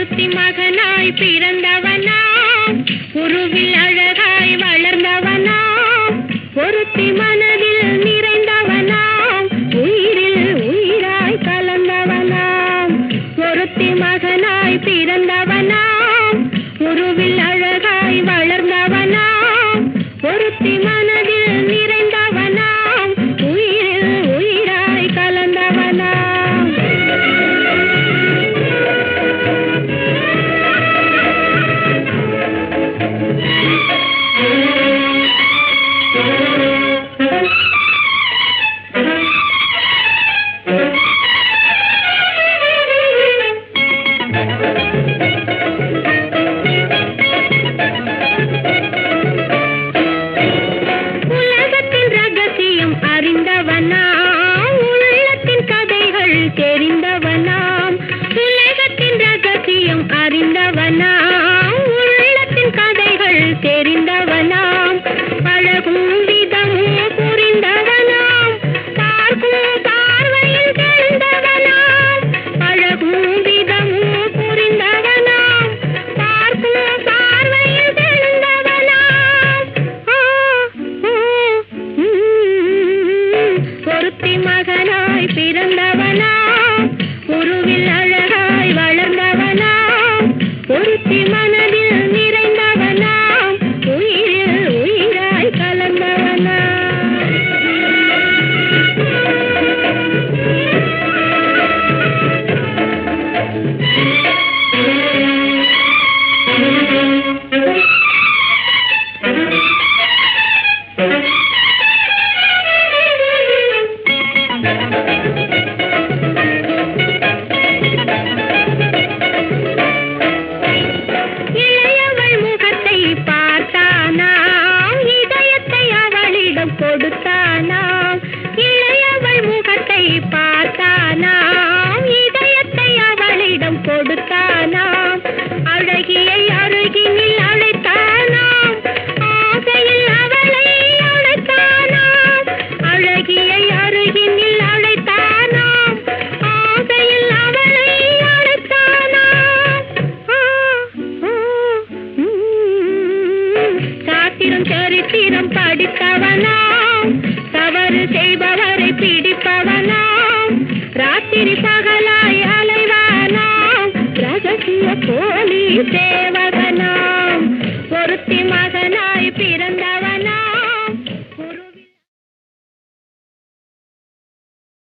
ஒருத்தி மகனாய் பிறந்தவனாம், உருவில் அழகாய் வளர்ந்தவனாம், ஒருத்தி மனதில் நிறைந்தவனாம், உயிரில் உயிராய் கலந்தவனாம். ஒருத்தி மகனாய் பிறந்தவனாம், உருவில் அழகாய் வளர்ந்தவனாம், ஒருத்தி மனதில் நிறைந்தவனாம், உயிரில் உயிராய் கலந்தவனாம். உலகத்தின் ரகசியம் அறிந்தவனாம், உள்ளத்தின் கதைகள் தெரிந்தவனாம். உலகத்தின் ரகசியம் அறிந்தவனாம், உள்ளத்தின் கதைகள் தெரிந்தவனாம். பழகும் விதமும் புரிந்தவனாம், பார்க்கும் பார்வையில் தெரிந்தவனாம். பழகும் விதமும் புரிந்தவனாம், பார்க்கும் பார்வையில் தெரிந்தவனாம். ஒருத்தி மகனாய் பிறந்தவனாம், உருவில் அழகாய் வளர்ந்தவனாம், ஒருத்தி மனதில் நிறைந்தவனாம், உயிரில் உயிராய் கலந்தவனாம். இளையவள் முகத்தை பார்த்தானாம், இதயத்தை அவளிடம் கொடுத்தானாம். இளையவள் முகத்தை பார்த்தானாம், இதயத்தை அவளிடம் கொடுத்தானாம். அழகியை அருகினில் அழைத்தானாம், ஆசையில் அவளை அழைத்தானாம். அழகியை அருகினில் அழைத்தானாம், ஆசையில் அவளை அழைத்தானாம். சாத்திரம் சரித்திரம் படித்தவனாம், தவறு செய்பவரை பிடிப்பவனாம். ராத்திரி பகலாய் அலைவானாம், ரகசிய போலி சேவகனாம். ஒருத்தி மகனாய் பிறந்தவன்